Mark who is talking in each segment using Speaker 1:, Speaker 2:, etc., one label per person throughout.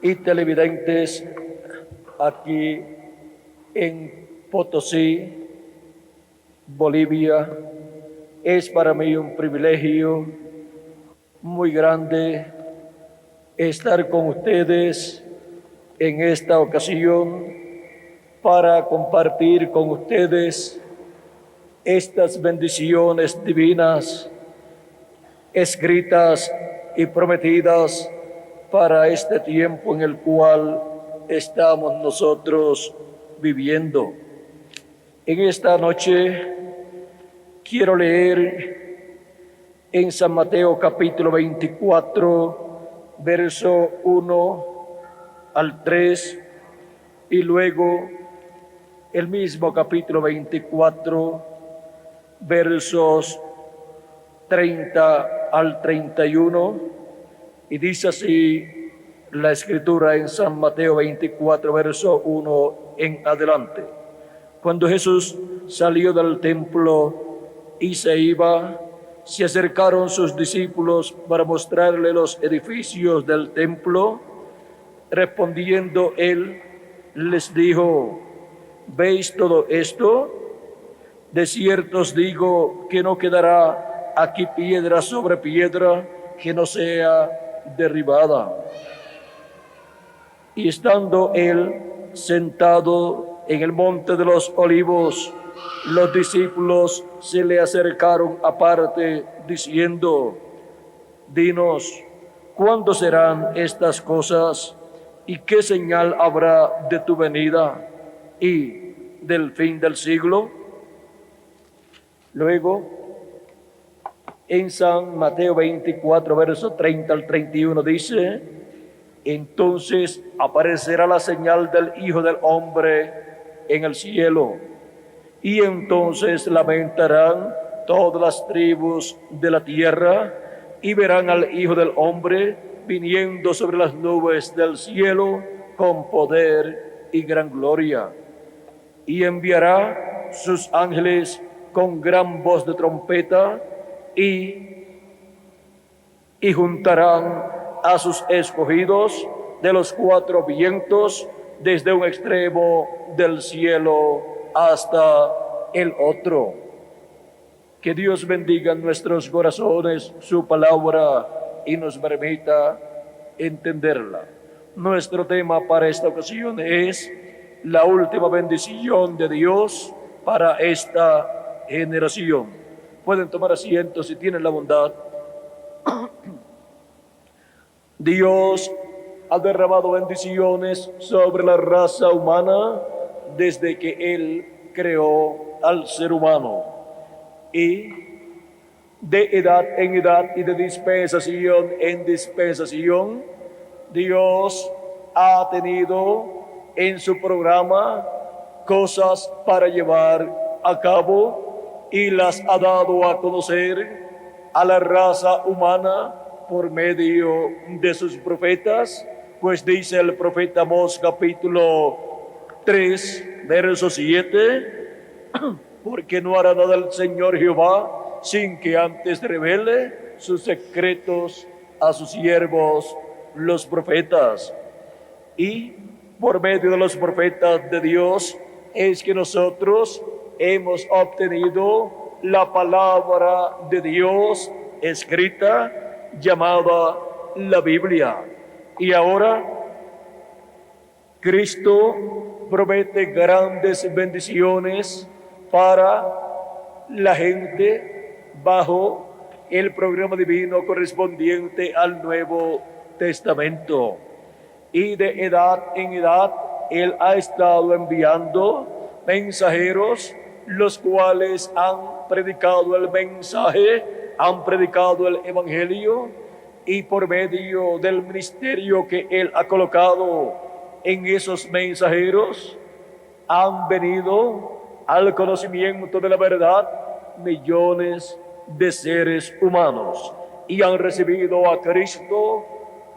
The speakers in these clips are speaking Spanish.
Speaker 1: y televidentes aquí en Potosí, Bolivia. Es para mí un privilegio muy grande estar con ustedes en esta ocasión para compartir con ustedes estas bendiciones divinas escritas y prometidas para este tiempo en el cual estamos nosotros viviendo. En esta noche quiero leer en San Mateo capítulo 24, verso 1 al 3, y luego el mismo capítulo 24, versos 30 al 31, y dice así la escritura en San Mateo 24, verso 1 en adelante. Cuando Jesús salió del templo y se iba, se acercaron sus discípulos para mostrarle los edificios del templo. Respondiendo él, les dijo: ¿veis todo esto? De cierto os digo que no quedará aquí piedra sobre piedra que no sea derribada. Y estando él sentado en el monte de los olivos, los discípulos se le acercaron aparte, diciendo: dinos, ¿cuándo serán estas cosas? ¿Y qué señal habrá de tu venida y del fin del siglo? Luego, en San Mateo 24, verso 30 al 31 dice: entonces aparecerá la señal del Hijo del Hombre en el cielo, y entonces lamentarán todas las tribus de la tierra, y verán al Hijo del Hombre viniendo sobre las nubes del cielo con poder y gran gloria. Y enviará sus ángeles con gran voz de trompeta, y juntarán a sus escogidos de los cuatro vientos, desde un extremo del cielo hasta el otro. Que Dios bendiga en nuestros corazones su palabra y nos permita entenderla. Nuestro tema para esta ocasión es la última bendición de Dios para esta generación. Pueden tomar asiento si tienen la bondad. Dios ha derramado bendiciones sobre la raza humana desde que Él creó al ser humano. Y de edad en edad y de dispensación en dispensación, Dios ha tenido en su programa cosas para llevar a cabo y las ha dado a conocer a la raza humana por medio de sus profetas, pues dice el profeta Amós capítulo 3, verso 7, porque no hará nada el Señor Jehová sin que antes revele sus secretos a sus siervos los profetas. Y por medio de los profetas de Dios es que nosotros hemos obtenido la palabra de Dios escrita, llamada la Biblia. Y ahora Cristo promete grandes bendiciones para la gente bajo el programa divino correspondiente al Nuevo Testamento. Y de edad en edad Él ha estado enviando mensajeros, los cuales han predicado el mensaje, han predicado el evangelio, y por medio del ministerio que Él ha colocado en esos mensajeros, han venido al conocimiento de la verdad millones de seres humanos y han recibido a Cristo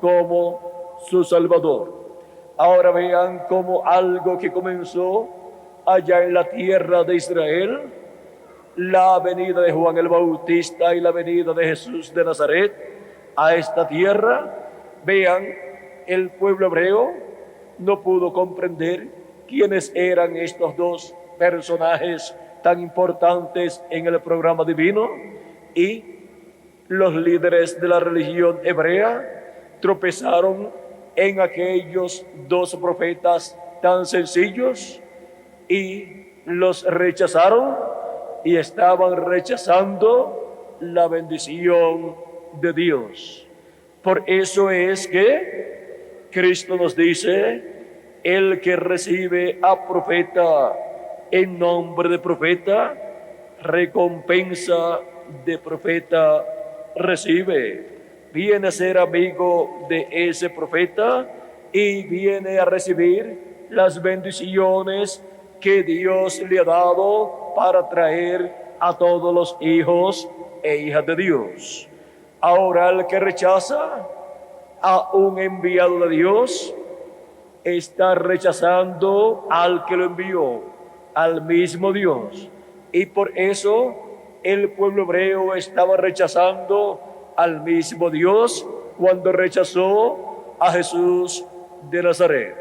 Speaker 1: como su Salvador. Ahora vean cómo algo que comenzó allá en la tierra de Israel, la venida de Juan el Bautista y la venida de Jesús de Nazaret a esta tierra, vean el pueblo hebreo no pudo comprender quiénes eran estos dos personajes tan importantes en el programa divino, y los líderes de la religión hebrea tropezaron en aquellos dos profetas tan sencillos y los rechazaron, y estaban rechazando la bendición de Dios. Por eso es que Cristo nos dice: el que recibe a profeta en nombre de profeta, recompensa de profeta recibe. Viene a ser amigo de ese profeta y viene a recibir las bendiciones que Dios le ha dado para traer a todos los hijos e hijas de Dios. Ahora, el que rechaza a un enviado de Dios está rechazando al que lo envió, al mismo Dios. Y por eso el pueblo hebreo estaba rechazando al mismo Dios cuando rechazó a Jesús de Nazaret.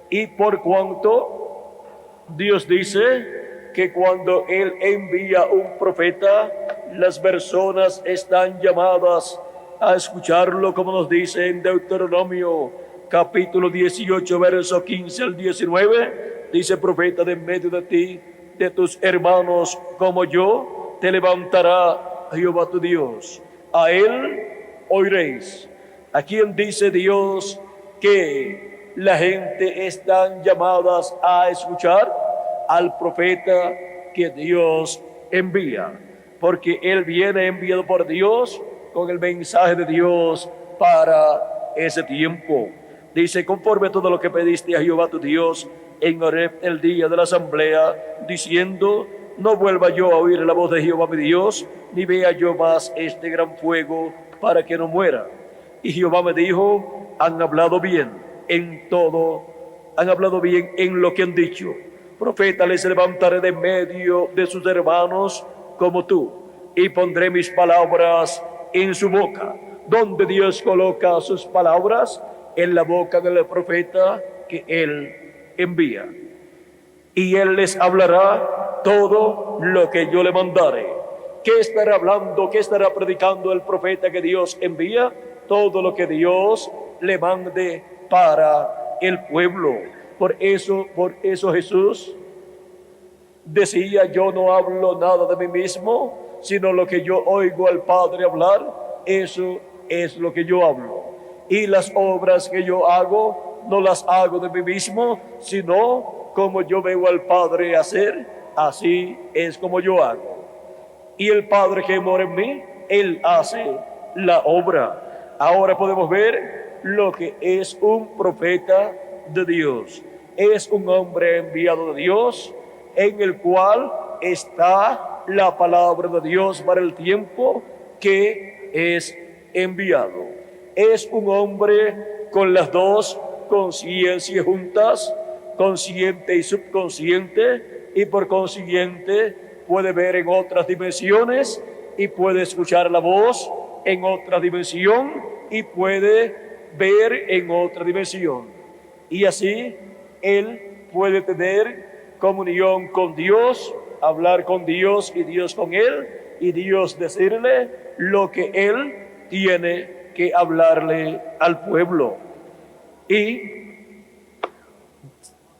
Speaker 1: Y por cuanto Dios dice que cuando Él envía un profeta, las personas están llamadas a escucharlo, como nos dice en Deuteronomio capítulo 18, verso 15 al 19, dice: profeta de en medio de ti, de tus hermanos como yo, te levantará Jehová tu Dios. A él oiréis. ¿A quién dice Dios que la gente están llamadas a escuchar? Al profeta que Dios envía, porque él viene enviado por Dios con el mensaje de Dios para ese tiempo. Dice: conforme a todo lo que pediste a Jehová tu Dios en Horeb el día de la asamblea, diciendo: no vuelva yo a oír la voz de Jehová mi Dios, ni vea yo más este gran fuego, para que no muera. Y Jehová me dijo: han hablado bien en todo, han hablado bien en lo que han dicho. Profeta les levantaré de medio de sus hermanos como tú, y pondré mis palabras en su boca. Donde Dios coloca sus palabras, en la boca del profeta que él envía. Y él les hablará todo lo que yo le mandare. ¿Qué estará hablando, qué estará predicando el profeta que Dios envía? Todo lo que Dios le mande para el pueblo. Por eso Jesús decía: yo no hablo nada de mí mismo, sino lo que yo oigo al Padre hablar, eso es lo que yo hablo. Y las obras que yo hago, no las hago de mí mismo, sino como yo veo al Padre hacer, así es como yo hago. Y el Padre que mora en mí, Él hace la obra. Ahora podemos ver lo que es un profeta de Dios. Es un hombre enviado de Dios, en el cual está la palabra de Dios para el tiempo que es enviado. Es un hombre con las dos conciencias juntas, consciente y subconsciente, y por consiguiente puede ver en otras dimensiones y puede escuchar la voz en otra dimensión y puede ver en otra dimensión. Y así él puede tener comunión con Dios, hablar con Dios y Dios con él, y Dios decirle lo que él tiene que hablarle al pueblo. Y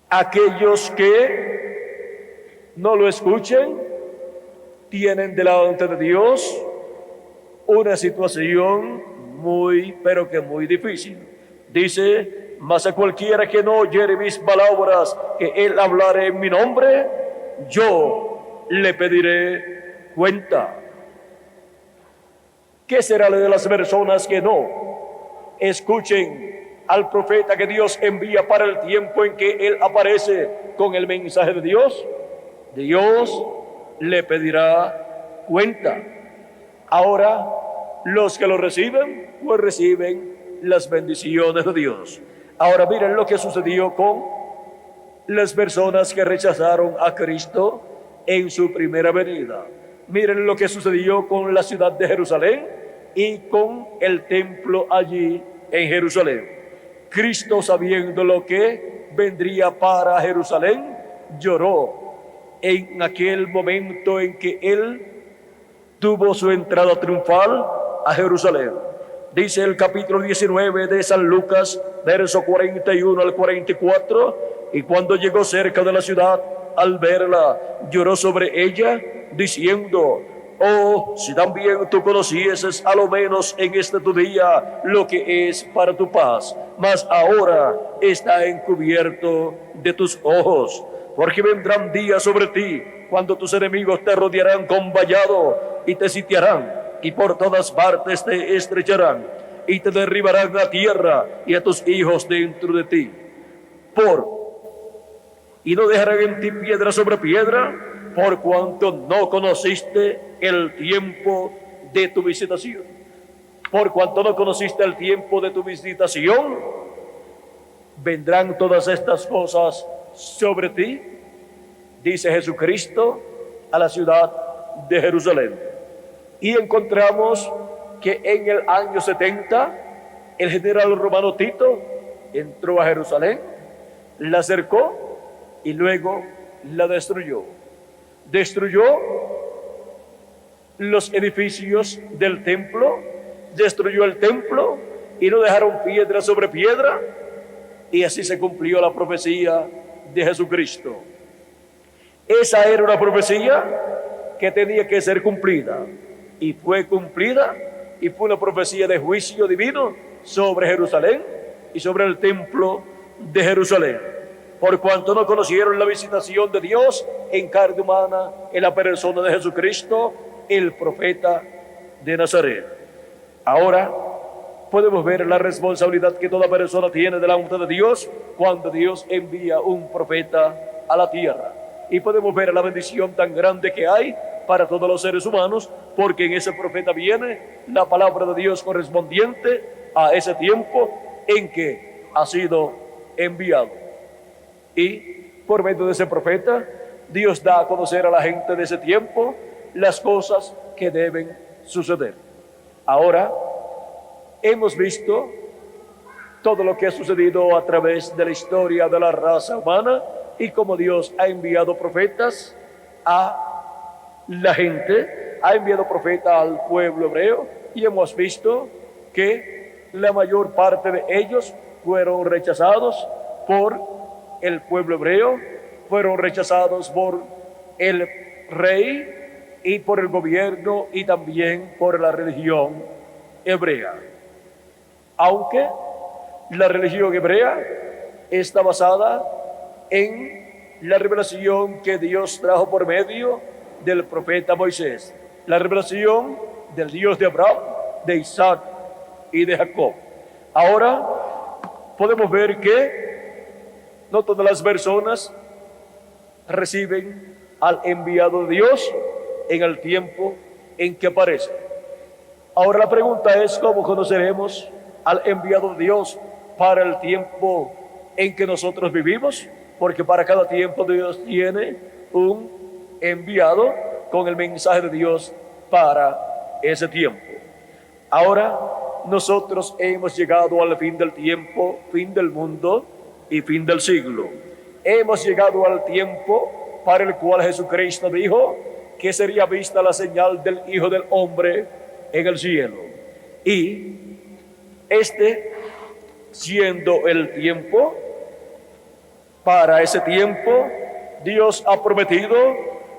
Speaker 1: aquellos que no lo escuchen tienen delante de Dios una situación muy, pero que muy difícil. Dice: mas a cualquiera que no oyere mis palabras, que él hablare en mi nombre, yo le pediré cuenta. ¿Qué será de las personas que no escuchen al profeta que Dios envía para el tiempo en que él aparece con el mensaje de Dios? Dios le pedirá cuenta. Ahora, los que lo reciben, pues reciben las bendiciones de Dios. Ahora miren lo que sucedió con las personas que rechazaron a Cristo en su primera venida. Miren lo que sucedió con la ciudad de Jerusalén y con el templo allí en Jerusalén. Cristo, sabiendo lo que vendría para Jerusalén, lloró en aquel momento en que Él tuvo su entrada triunfal a Jerusalén. Dice el capítulo 19 de San Lucas, verso 41 al 44, y cuando llegó cerca de la ciudad, al verla, lloró sobre ella, diciendo: oh, si también tú conocieses a lo menos en este tu día lo que es para tu paz, mas ahora está encubierto de tus ojos. Porque vendrán días sobre ti, cuando tus enemigos te rodearán con vallado y te sitiarán, y por todas partes te estrecharán, y te derribarán a tierra y a tus hijos dentro de ti. Y no dejarán en ti piedra sobre piedra, por cuanto no conociste el tiempo de tu visitación. Por cuanto no conociste el tiempo de tu visitación, vendrán todas estas cosas sobre ti, dice Jesucristo a la ciudad de Jerusalén. Y encontramos que en el año 70, el general romano Tito entró a Jerusalén, la cercó y luego la destruyó. Destruyó los edificios del templo, destruyó el templo y no dejaron piedra sobre piedra, y así se cumplió la profecía de Jesucristo. Esa era una profecía que tenía que ser cumplida, y fue cumplida, y fue una profecía de juicio divino sobre Jerusalén y sobre el templo de Jerusalén, por cuanto no conocieron la visitación de Dios en carne humana en la persona de Jesucristo, el profeta de Nazaret. Ahora podemos ver la responsabilidad que toda persona tiene delante de Dios cuando Dios envía un profeta a la tierra. Y podemos ver la bendición tan grande que hay para todos los seres humanos, porque en ese profeta viene la palabra de Dios correspondiente a ese tiempo en que ha sido enviado. Y por medio de ese profeta, Dios da a conocer a la gente de ese tiempo las cosas que deben suceder. Ahora, hemos visto todo lo que ha sucedido a través de la historia de la raza humana y cómo Dios ha enviado profetas a la gente, ha enviado profetas al pueblo hebreo, y hemos visto que la mayor parte de ellos fueron rechazados por el pueblo hebreo, fueron rechazados por el rey y por el gobierno y también por la religión hebrea. Aunque la religión hebrea está basada en la revelación que Dios trajo por medio del profeta Moisés, la revelación del Dios de Abraham, de Isaac y de Jacob. Ahora podemos ver que no todas las personas reciben al enviado de Dios en el tiempo en que aparece. Ahora la pregunta es: ¿cómo conoceremos al enviado de Dios para el tiempo en que nosotros vivimos? Porque para cada tiempo Dios tiene un enviado con el mensaje de Dios para ese tiempo. Ahora nosotros hemos llegado al fin del tiempo, fin del mundo y fin del siglo. Hemos llegado al tiempo para el cual Jesucristo dijo que sería vista la señal del Hijo del Hombre en el cielo. Y siendo el tiempo, para ese tiempo Dios ha prometido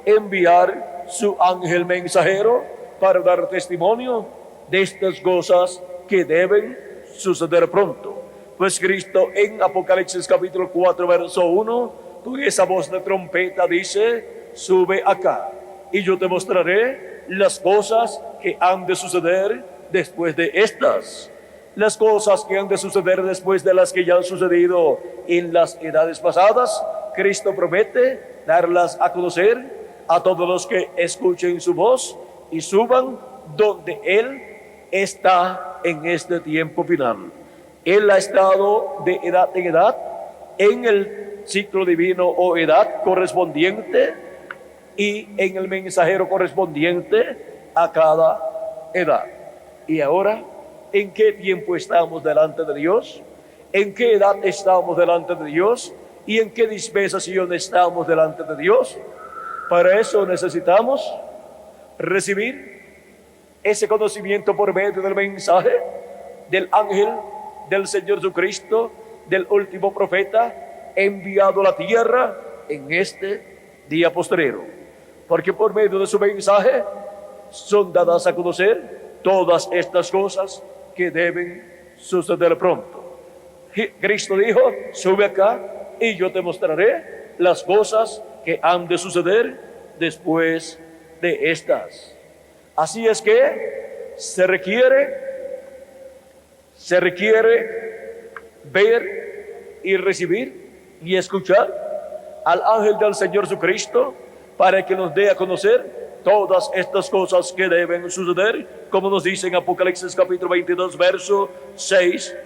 Speaker 1: enviar su ángel mensajero para dar testimonio de estas cosas que deben suceder pronto. Pues Cristo en Apocalipsis capítulo 4 verso 1, con esa voz de trompeta dice: sube acá y yo te mostraré las cosas que han de suceder después de estas. Las cosas que han de suceder después de las que ya han sucedido en las edades pasadas, Cristo promete darlas a conocer a todos los que escuchen su voz y suban donde Él está en este tiempo final. Él ha estado de edad en edad en el ciclo divino o edad correspondiente y en el mensajero correspondiente a cada edad. Y ahora, ¿en qué tiempo estamos delante de Dios? en qué edad estamos delante de Dios y en qué dispensación estamos delante de Dios. Para eso necesitamos recibir ese conocimiento por medio del mensaje del ángel del Señor Jesucristo, del último profeta enviado a la tierra en este día postrero. Porque por medio de su mensaje son dadas a conocer todas estas cosas que deben suceder pronto. Cristo dijo: sube acá y yo te mostraré las cosas que han de suceder después de estas. Así es que se requiere ver y recibir y escuchar al ángel del Señor Jesucristo para que nos dé a conocer todas estas cosas que deben suceder, como nos dice en Apocalipsis capítulo 22, verso 6,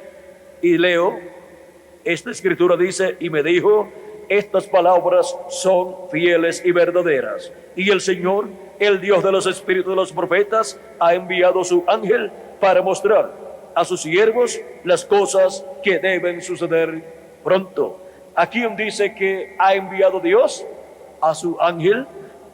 Speaker 1: y leo, esta escritura dice: y me dijo, estas palabras son fieles y verdaderas, y el Señor, el Dios de los espíritus de los profetas, ha enviado su ángel para mostrar a sus siervos las cosas que deben suceder pronto. Aquí dice que ha enviado Dios a su ángel,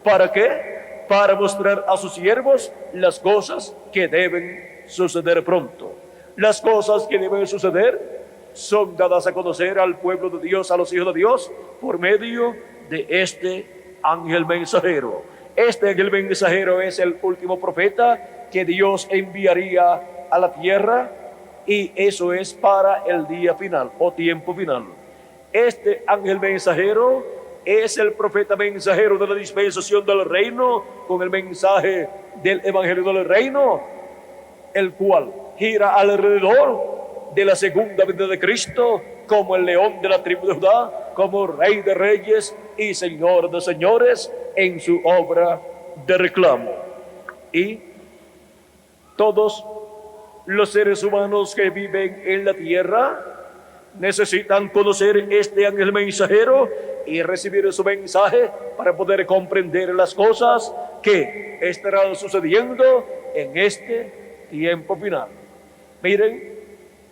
Speaker 1: ¿para qué? Para mostrar a sus siervos las cosas que deben suceder pronto. Las cosas que deben suceder son dadas a conocer al pueblo de Dios, a los hijos de Dios, por medio de este ángel mensajero. Este ángel mensajero es el último profeta que Dios enviaría a la tierra, y eso es para el día final o tiempo final. Este ángel mensajero es el profeta mensajero de la dispensación del reino, con el mensaje del evangelio del reino, el cual gira alrededor de la segunda venida de Cristo, como el león de la tribu de Judá, como rey de reyes y señor de señores, en su obra de reclamo. Y todos los seres humanos que viven en la tierra necesitan conocer este ángel mensajero y recibir su mensaje para poder comprender las cosas que estarán sucediendo en este tiempo final. Miren,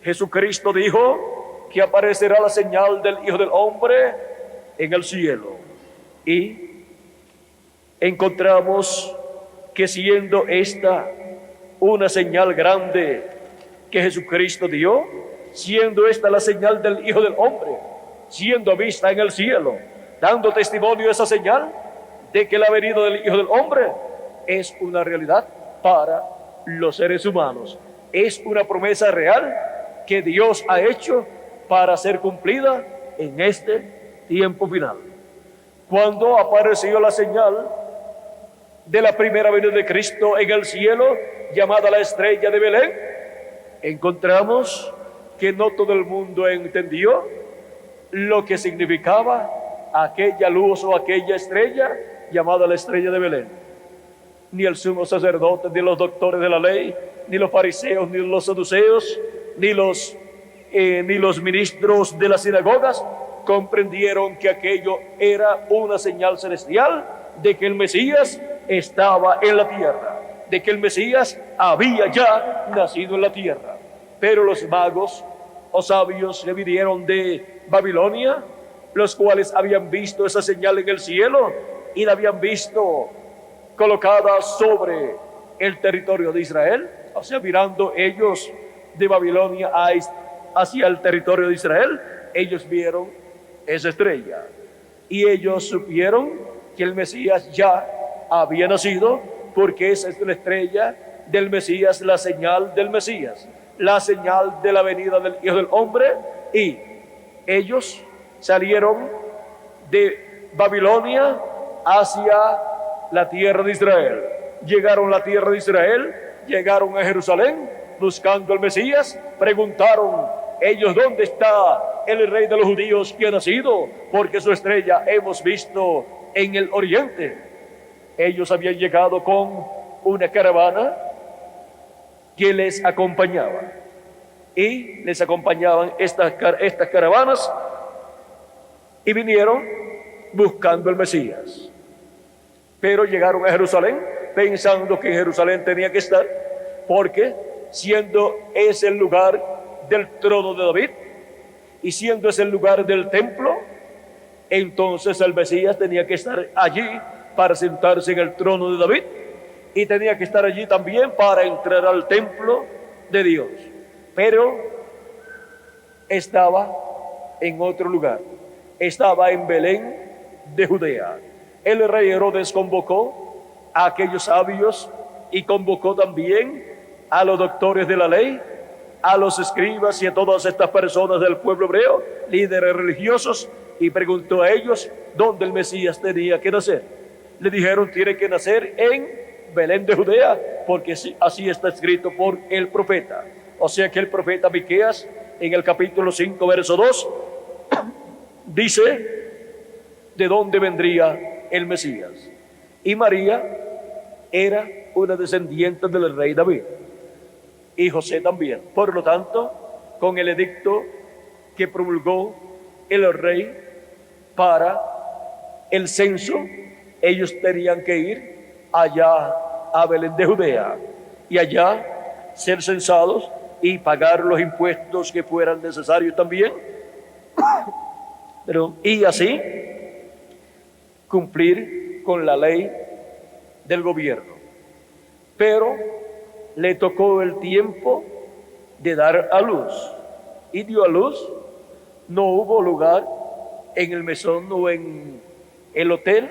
Speaker 1: Jesucristo dijo que aparecerá la señal del Hijo del Hombre en el cielo, y encontramos que siendo esta una señal grande que Jesucristo dio, siendo esta la señal del Hijo del Hombre, siendo vista en el cielo, dando testimonio a esa señal de que la venida del Hijo del Hombre es una realidad para los seres humanos. Es una promesa real que Dios ha hecho para ser cumplida en este tiempo final. Cuando apareció la señal de la primera venida de Cristo en el cielo, llamada la estrella de Belén, encontramos que no todo el mundo entendió lo que significaba aquella luz o aquella estrella llamada la estrella de Belén. Ni el sumo sacerdote, ni los doctores de la ley, ni los fariseos, ni los saduceos, ni los ministros de las sinagogas comprendieron que aquello era una señal celestial de que el Mesías estaba en la tierra, de que el Mesías había ya nacido en la tierra. Pero los magos o sabios que vinieron de Babilonia, los cuales habían visto esa señal en el cielo y la habían visto colocada sobre el territorio de Israel, o sea, mirando ellos de Babilonia hacia el territorio de Israel, ellos vieron esa estrella y ellos supieron que el Mesías ya había nacido, porque esa es la estrella del Mesías, la señal del Mesías, la señal de la venida del Hijo del Hombre. Y ellos salieron de Babilonia hacia la tierra de Israel, llegaron a la tierra de Israel, llegaron a Jerusalén buscando al Mesías, preguntaron ellos: ¿dónde está el rey de los judíos que ha nacido? Porque su estrella hemos visto en el oriente. Ellos habían llegado con una caravana que les acompañaba, y les acompañaban estas caravanas, y vinieron buscando al Mesías. Pero llegaron a Jerusalén pensando que en Jerusalén tenía que estar, porque siendo ese el lugar del trono de David, y siendo ese el lugar del templo, entonces el Mesías tenía que estar allí para sentarse en el trono de David y tenía que estar allí también para entrar al templo de Dios. Pero estaba en otro lugar, estaba en Belén de Judea. El rey Herodes convocó a aquellos sabios y convocó también a los doctores de la ley, a los escribas y a todas estas personas del pueblo hebreo, líderes religiosos, y preguntó a ellos dónde el Mesías tenía que nacer. Le dijeron: tiene que nacer en Belén de Judea, porque así está escrito por el profeta. O sea que el profeta Miqueas, en el capítulo 5, verso 2, dice de dónde vendría el Mesías. Y María era una descendiente del rey David, y José también. Por lo tanto, con el edicto que promulgó el rey para el censo, ellos tenían que ir allá a Belén de Judea y allá ser censados y pagar los impuestos que fueran necesarios también, y así cumplir con la ley del gobierno. Pero le tocó el tiempo de dar a luz, y dio a luz. No hubo lugar en el mesón o en el hotel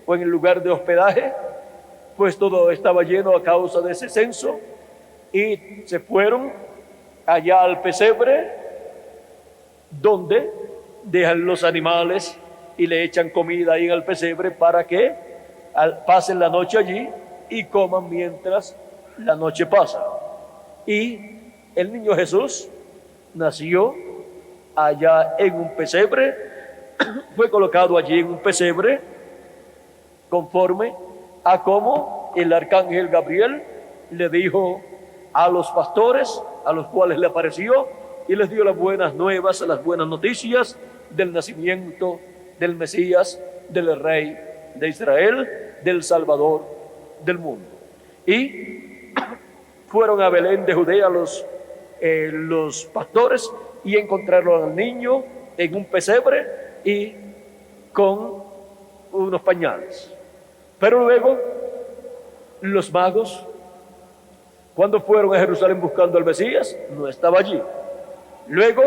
Speaker 1: o en el lugar de hospedaje, pues todo estaba lleno a causa de ese censo, y se fueron allá al pesebre, donde dejan los animales y le echan comida ahí en el pesebre para que pasen la noche allí y coman mientras la noche pasa. Y el niño Jesús nació allá en un pesebre, fue colocado allí en un pesebre conforme a como el arcángel Gabriel le dijo a los pastores, a los cuales le apareció y les dio las buenas nuevas, las buenas noticias del nacimiento del Mesías, del Rey de Israel, del Salvador del mundo. Y fueron a Belén de Judea los pastores y encontraron al niño en un pesebre y con unos pañales. Pero luego los magos, cuando fueron a Jerusalén buscando al Mesías, no estaba allí. Luego,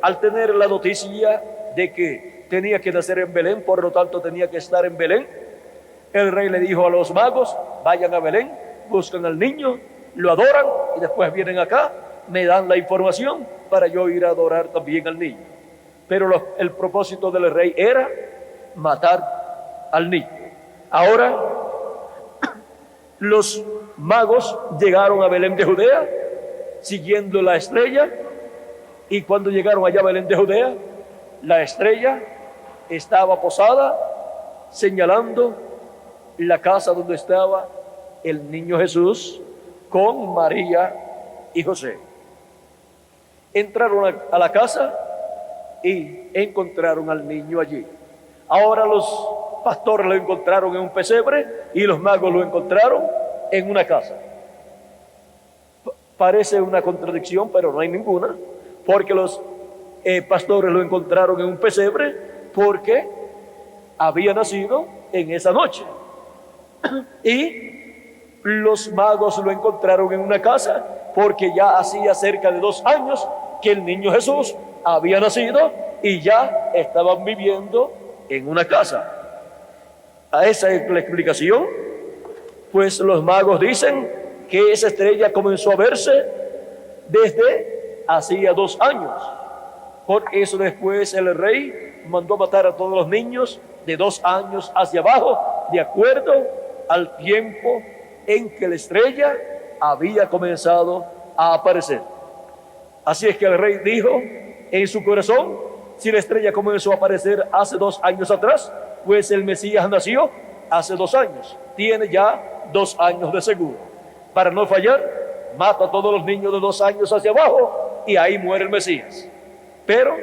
Speaker 1: al tener la noticia de que tenía que nacer en Belén, por lo tanto tenía que estar en Belén, el rey le dijo a los magos: vayan a Belén, buscan al niño, lo adoran y después vienen acá, me dan la información para yo ir a adorar también al niño. Pero el propósito del rey era matar al niño. Ahora, los magos llegaron a Belén de Judea siguiendo la estrella, y cuando llegaron allá a Belén de Judea, la estrella estaba posada señalando la casa donde estaba el niño Jesús con María y José. Entraron a la casa y encontraron al niño allí. Ahora los pastores lo encontraron en un pesebre y los magos lo encontraron en una casa. Parece una contradicción, pero no hay ninguna, porque los pastores lo encontraron en un pesebre porque había nacido en esa noche, y los magos lo encontraron en una casa porque ya hacía cerca de 2 años que el niño Jesús había nacido y ya estaban viviendo en una casa. A esa es la explicación, pues los magos dicen que esa estrella comenzó a verse desde hacía 2 años. Por eso después el rey mandó matar a todos los niños de 2 años hacia abajo, de acuerdo al tiempo en que la estrella había comenzado a aparecer. Así es que el rey dijo en su corazón: si la estrella comenzó a aparecer hace 2 años atrás, pues el Mesías nació hace 2 años, tiene ya 2 años de seguro. Para no fallar, mata a todos los niños de 2 años hacia abajo y ahí muere el Mesías. Pero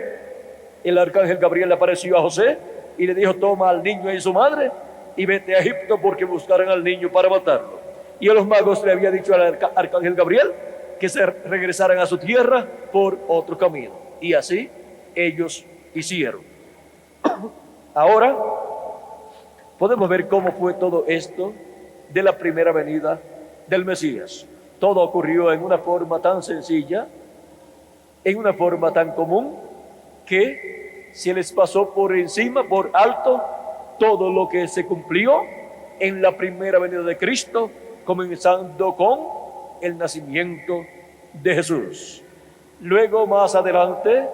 Speaker 1: el arcángel Gabriel le apareció a José y le dijo: toma al niño y su madre y vete a Egipto, porque buscarán al niño para matarlo. Y a los magos le había dicho al arcángel Gabriel que se regresaran a su tierra por otro camino. Y así ellos hicieron. Ahora podemos ver cómo fue todo esto de la primera venida del Mesías. Todo ocurrió en una forma tan sencilla, en una forma tan común, que se les pasó por encima, por alto, todo lo que se cumplió en la primera venida de Cristo, comenzando con el nacimiento de Jesús. Luego, más adelante,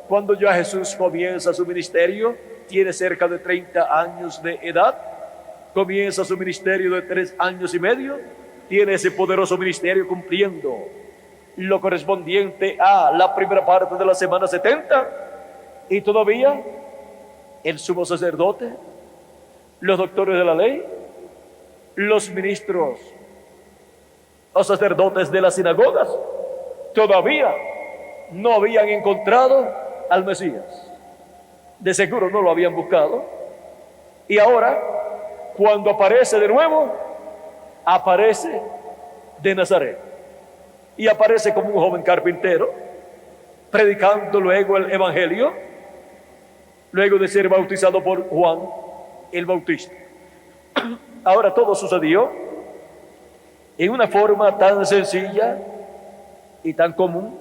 Speaker 1: cuando ya Jesús comienza su ministerio, tiene cerca de 30 años de edad, comienza su ministerio de 3 años y medio, tiene ese poderoso ministerio cumpliendo lo correspondiente a la primera parte de la semana 70, y todavía el sumo sacerdote, los doctores de la ley, los ministros o sacerdotes de las sinagogas, todavía no habían encontrado al Mesías. De seguro no lo habían buscado. Y ahora, cuando aparece de nuevo, aparece de Nazaret. Y aparece como un joven carpintero, predicando luego el Evangelio, luego de ser bautizado por Juan el Bautista. Ahora todo sucedió en una forma tan sencilla y tan común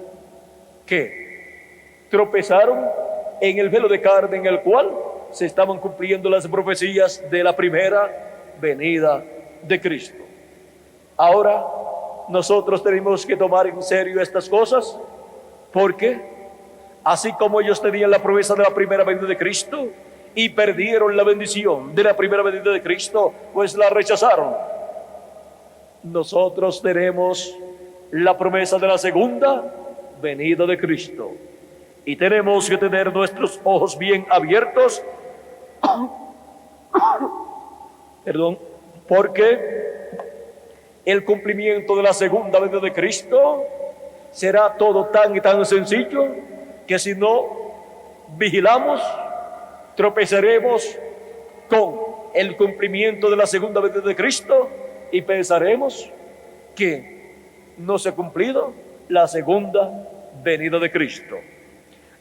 Speaker 1: que tropezaron en el velo de carne en el cual se estaban cumpliendo las profecías de la primera venida de Cristo. Ahora nosotros tenemos que tomar en serio estas cosas, porque así como ellos tenían la promesa de la primera venida de Cristo y perdieron la bendición de la primera venida de Cristo, pues la rechazaron, nosotros tenemos la promesa de la segunda venida de Cristo. Y tenemos que tener nuestros ojos bien abiertos, porque el cumplimiento de la segunda venida de Cristo será todo tan y tan sencillo que si no vigilamos, tropezaremos con el cumplimiento de la segunda venida de Cristo y pensaremos que no se ha cumplido la segunda venida de Cristo.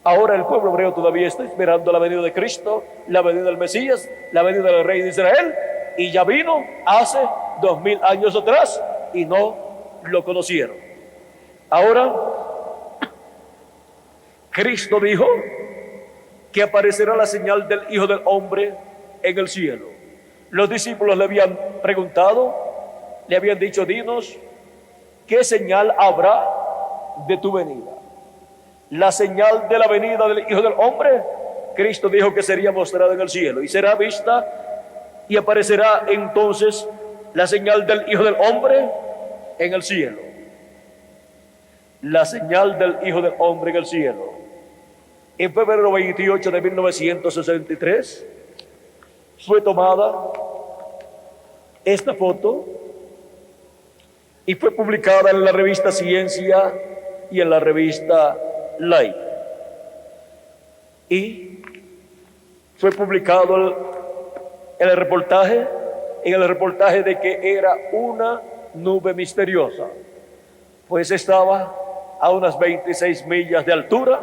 Speaker 1: Ahora el pueblo hebreo todavía está esperando la venida de Cristo, la venida del Mesías, la venida del Rey de Israel, y ya vino hace 2000 años atrás y no lo conocieron. Ahora Cristo dijo que aparecerá la señal del Hijo del Hombre en el cielo. Los discípulos le habían preguntado, le habían dicho: dinos, ¿qué señal habrá de tu venida? La señal de la venida del Hijo del Hombre, Cristo dijo que sería mostrada en el cielo y será vista, y aparecerá entonces la señal del Hijo del Hombre en el cielo. La señal del Hijo del Hombre en el cielo. En febrero 28 de 1963 fue tomada esta foto y fue publicada en la revista Ciencia y en la revista Life. Y fue publicado en el reportaje de que era una nube misteriosa, pues estaba a unas 26 millas de altura,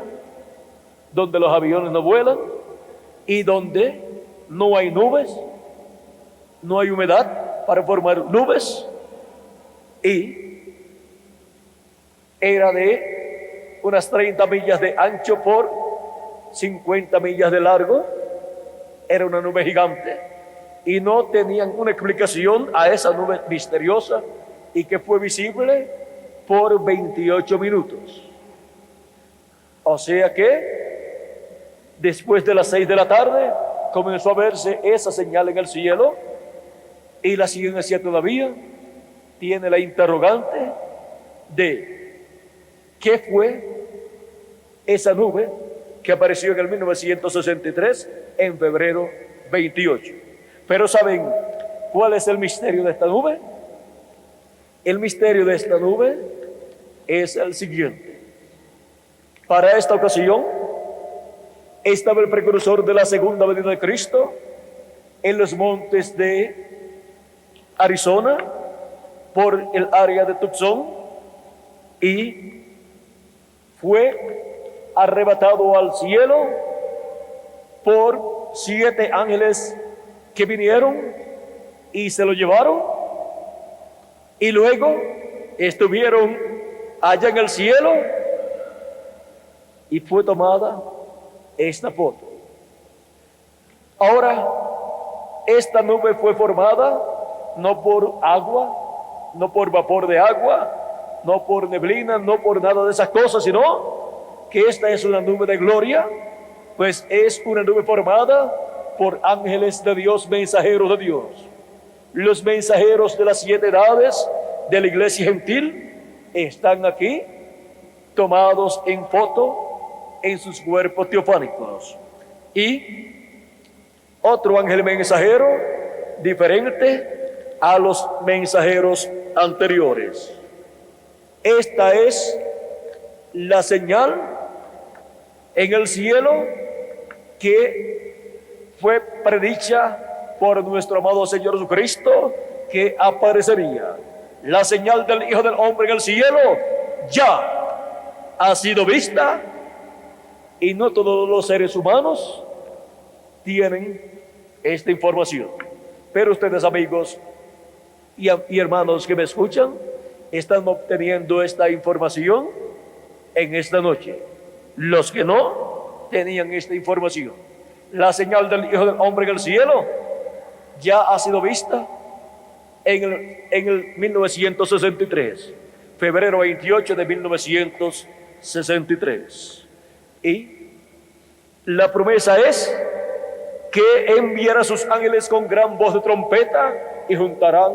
Speaker 1: donde los aviones no vuelan y donde no hay nubes, no hay humedad para formar nubes, y era de unas 30 millas de ancho por 50 millas de largo. Era una nube gigante y no tenían una explicación a esa nube misteriosa, y que fue visible por 28 minutos. O sea que después de las 6 de la tarde comenzó a verse esa señal en el cielo, y la ciencia todavía tiene la interrogante de qué fue esa nube que apareció en el 1963 en febrero 28. Pero ¿saben cuál es el misterio de esta nube? El misterio de esta nube es el siguiente. Para esta ocasión estaba el precursor de la segunda venida de Cristo en los montes de Arizona, por el área de Tucson, y fue arrebatado al cielo por 7 ángeles que vinieron y se lo llevaron, y luego estuvieron allá en el cielo y fue tomada esta foto. Ahora, esta nube fue formada no por agua, no por vapor de agua, no por neblina, no por nada de esas cosas, sino que esta es una nube de gloria, pues es una nube formada por ángeles de Dios, mensajeros de Dios. Los mensajeros de las 7 edades de la iglesia gentil están aquí, tomados en foto en sus cuerpos teofánicos. Y otro ángel mensajero diferente a los mensajeros anteriores. Esta es la señal en el cielo que fue predicha por nuestro amado Señor Jesucristo, que aparecería. La señal del Hijo del Hombre en el cielo ya ha sido vista, y no todos los seres humanos tienen esta información. Pero ustedes, amigos y hermanos que me escuchan, están obteniendo esta información en esta noche. Los que no tenían esta información, la señal del Hijo del Hombre en el cielo ya ha sido vista en el 1963, febrero 28 de 1963. Y la promesa es que enviará a sus ángeles con gran voz de trompeta y juntarán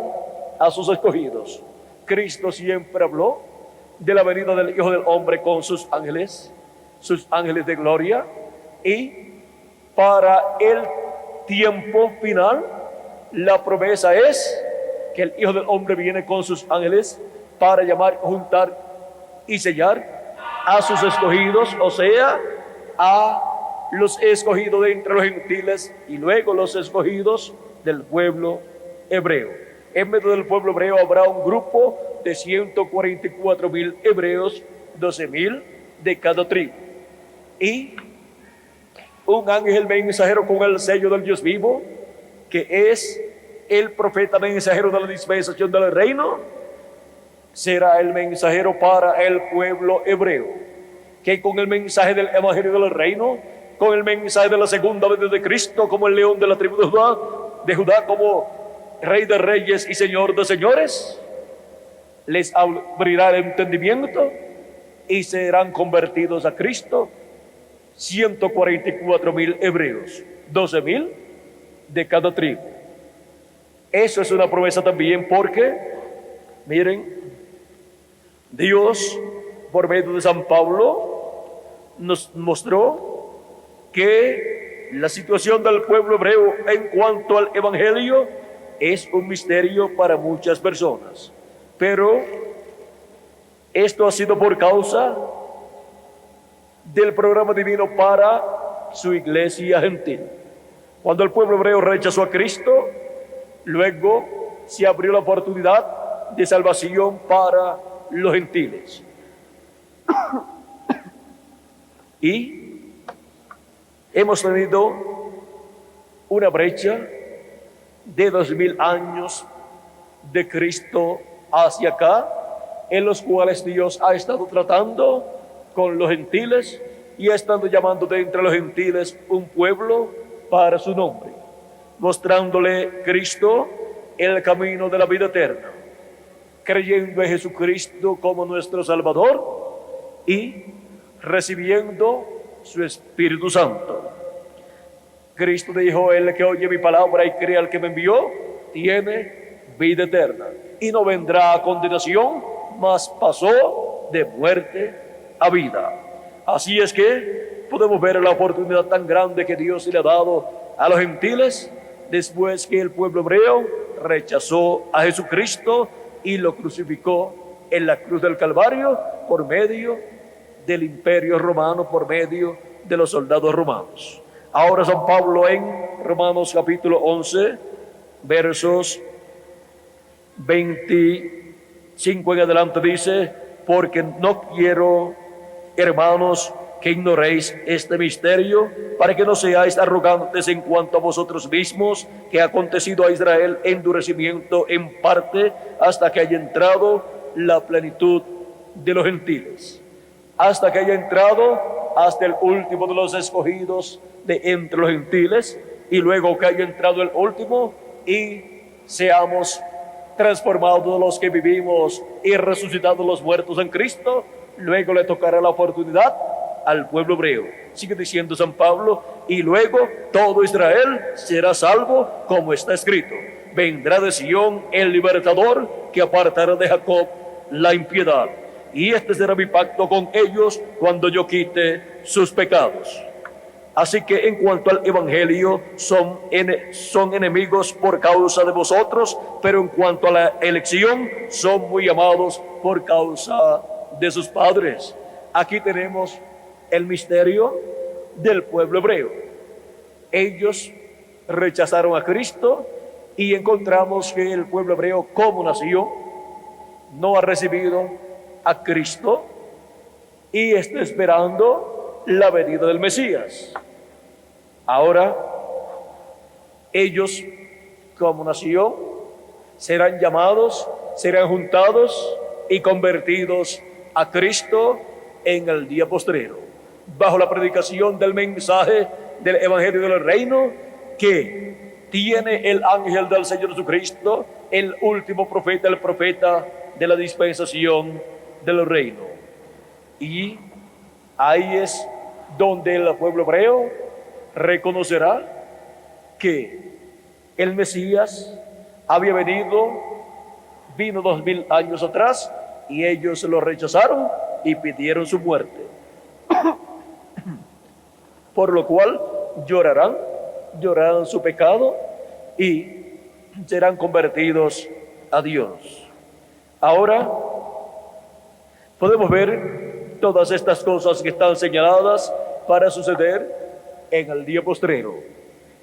Speaker 1: a sus escogidos. Cristo siempre habló de la venida del Hijo del Hombre con sus ángeles de gloria, y para el tiempo final la promesa es que el Hijo del Hombre viene con sus ángeles para llamar, juntar y sellar a sus escogidos, o sea, a los escogidos de entre los gentiles y luego los escogidos del pueblo hebreo. En medio del pueblo hebreo habrá un grupo de 144,000 hebreos, 12,000 de cada tribu. Y un ángel mensajero con el sello del Dios vivo, que es el profeta mensajero de la dispensación del reino, será el mensajero para el pueblo hebreo, que con el mensaje del evangelio del reino, con el mensaje de la segunda venida de Cristo, como el león de la tribu de Judá, como Rey de reyes y Señor de señores, les abrirá el entendimiento y serán convertidos a Cristo 144,000 hebreos, 12,000 de cada tribu. Eso es una promesa también, porque, miren, Dios, por medio de San Pablo, nos mostró que la situación del pueblo hebreo en cuanto al evangelio es un misterio para muchas personas, pero esto ha sido por causa del programa divino para su iglesia gentil. Cuando el pueblo hebreo rechazó a Cristo, luego se abrió la oportunidad de salvación para los gentiles. Y hemos tenido una brecha de 2000 años de Cristo hacia acá, en los cuales Dios ha estado tratando con los gentiles y ha estado llamando de entre los gentiles un pueblo para su nombre, mostrándole Cristo el camino de la vida eterna, creyendo en Jesucristo como nuestro Salvador y recibiendo su Espíritu Santo. Cristo dijo: el que oye mi palabra y cree al que me envió, tiene vida eterna, y no vendrá a condenación, mas pasó de muerte a vida. Así es que podemos ver la oportunidad tan grande que Dios le ha dado a los gentiles, después que el pueblo hebreo rechazó a Jesucristo y lo crucificó en la cruz del Calvario por medio del imperio romano, por medio de los soldados romanos. Ahora San Pablo en Romanos capítulo 11, versos 25 en adelante dice: porque no quiero, hermanos, que ignoréis este misterio, para que no seáis arrogantes en cuanto a vosotros mismos, que ha acontecido a Israel endurecimiento en parte, hasta que haya entrado la plenitud de los gentiles. Hasta que haya entrado hasta el último de los escogidos de entre los gentiles, y luego que haya entrado el último y seamos transformados los que vivimos y resucitados los muertos en Cristo, luego le tocará la oportunidad al pueblo hebreo. Sigue diciendo San Pablo, y luego todo Israel será salvo, como está escrito: vendrá de Sión el libertador, que apartará de Jacob la impiedad. Y este será mi pacto con ellos cuando yo quite sus pecados. Así que en cuanto al Evangelio, son enemigos por causa de vosotros, pero en cuanto a la elección, son muy amados por causa de sus padres. Aquí tenemos el misterio del pueblo hebreo. Ellos rechazaron a Cristo, y encontramos que el pueblo hebreo como nación no ha recibido a Cristo y está esperando la venida del Mesías. Ahora ellos como nación serán llamados, serán juntados y convertidos a Cristo en el día postrero, bajo la predicación del mensaje del Evangelio del Reino, que tiene el ángel del Señor Jesucristo, el último profeta, el profeta de la dispensación del reino. Y ahí es donde el pueblo hebreo reconocerá que el Mesías había vino 2000 años atrás, y ellos lo rechazaron y pidieron su muerte. Por lo cual llorarán su pecado y serán convertidos a Dios. Ahora podemos ver todas estas cosas que están señaladas para suceder en el día postrero.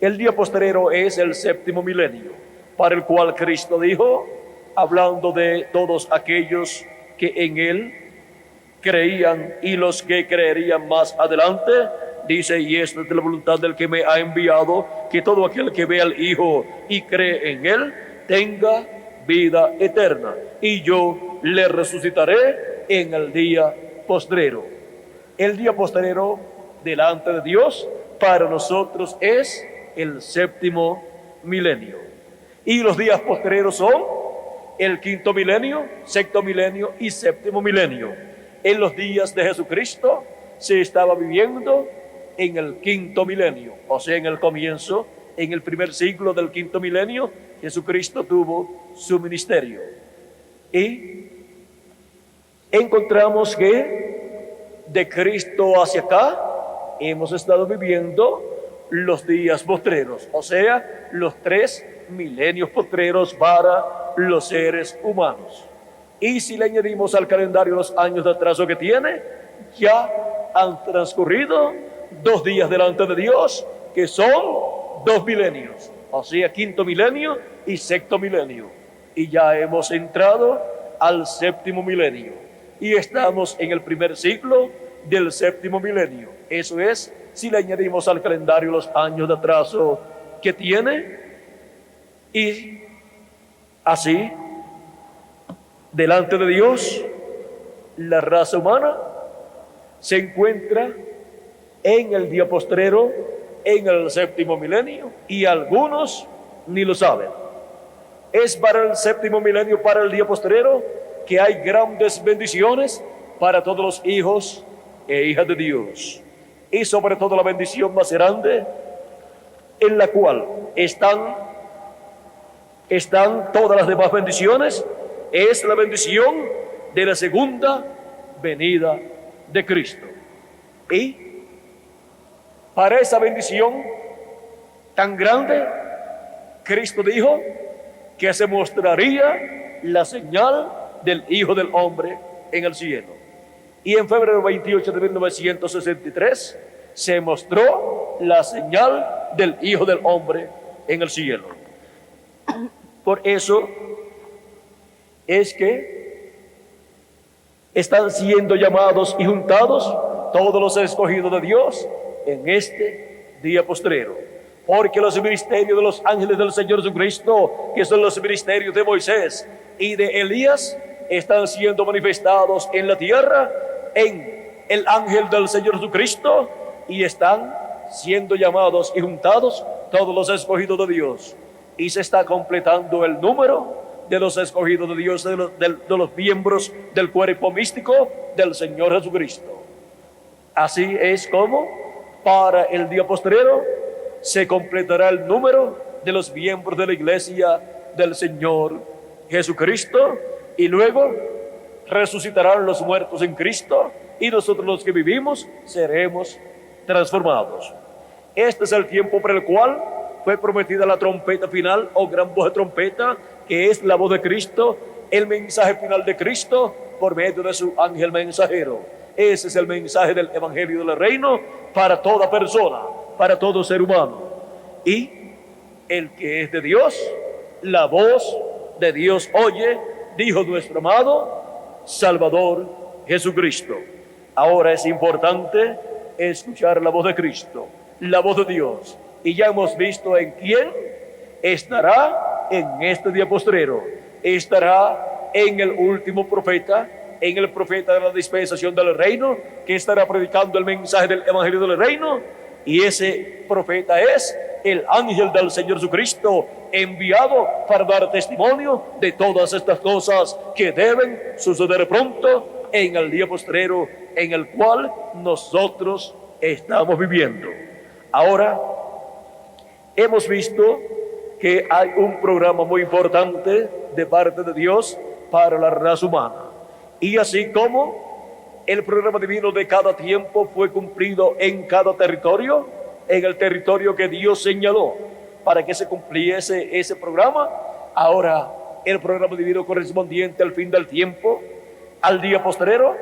Speaker 1: El día postrero es el séptimo milenio, para el cual Cristo dijo, hablando de todos aquellos que en Él creían y los que creerían más adelante, dice: y esta es la voluntad del que me ha enviado, que todo aquel que ve al Hijo y cree en Él tenga vida eterna, y yo le resucitaré en el día postrero. El día postrero delante de Dios para nosotros es el séptimo milenio, y los días postreros son el quinto milenio, sexto milenio y séptimo milenio. En los días de Jesucristo se estaba viviendo en el quinto milenio, o sea, en el comienzo, en el primer siglo del quinto milenio, Jesucristo tuvo su ministerio. Y encontramos que de Cristo hacia acá hemos estado viviendo los días postreros, o sea, los 3 milenios postreros para los seres humanos. Y si le añadimos al calendario los años de atraso que tiene, ya han transcurrido 2 días delante de Dios, que son 2 milenios, o sea, quinto milenio y sexto milenio. Y ya hemos entrado al séptimo milenio, y estamos en el primer siglo del séptimo milenio. Eso es, si le añadimos al calendario los años de atraso que tiene, y así, delante de Dios, la raza humana se encuentra en el día postrero, en el séptimo milenio, y algunos ni lo saben. Es para el séptimo milenio, para el día postrero, que hay grandes bendiciones para todos los hijos e hijas de Dios. Y sobre todo la bendición más grande, en la cual están todas las demás bendiciones, es la bendición de la segunda venida de Cristo. Y para esa bendición tan grande, Cristo dijo que se mostraría la señal del Hijo del Hombre en el cielo. Y en febrero 28 de 1963 se mostró la señal del Hijo del Hombre en el cielo. Por eso es que están siendo llamados y juntados todos los escogidos de Dios en este día postrero. Porque los ministerios de los ángeles del Señor Jesucristo, que son los ministerios de Moisés y de Elías, están siendo manifestados en la tierra en el ángel del Señor Jesucristo, y están siendo llamados y juntados todos los escogidos de Dios. Y se está completando el número de los escogidos de Dios, de los miembros del cuerpo místico del Señor Jesucristo. Así es como para el día postrero se completará el número de los miembros de la iglesia del Señor Jesucristo, y luego resucitarán los muertos en Cristo, y nosotros los que vivimos seremos transformados. Este es el tiempo para el cual fue prometida la trompeta final o gran voz de trompeta, que es la voz de Cristo, el mensaje final de Cristo por medio de su ángel mensajero. Ese es el mensaje del Evangelio del Reino para toda persona, para todo ser humano. Y el que es de Dios, la voz de Dios oye, dijo nuestro amado Salvador Jesucristo. Ahora es importante escuchar la voz de Cristo, la voz de Dios. Y ya hemos visto en quién estará en este día postrero. Estará en el último profeta, en el profeta de la dispensación del reino, que estará predicando el mensaje del Evangelio del Reino. Y ese profeta es el ángel del Señor Jesucristo, enviado para dar testimonio de todas estas cosas que deben suceder pronto en el día postrero en el cual nosotros estamos viviendo. Ahora, hemos visto que hay un programa muy importante de parte de Dios para la raza humana. Y así como el programa divino de cada tiempo fue cumplido en cada territorio, en el territorio que Dios señaló para que se cumpliese ese programa, ahora el programa divino correspondiente al fin del tiempo, al día postrero,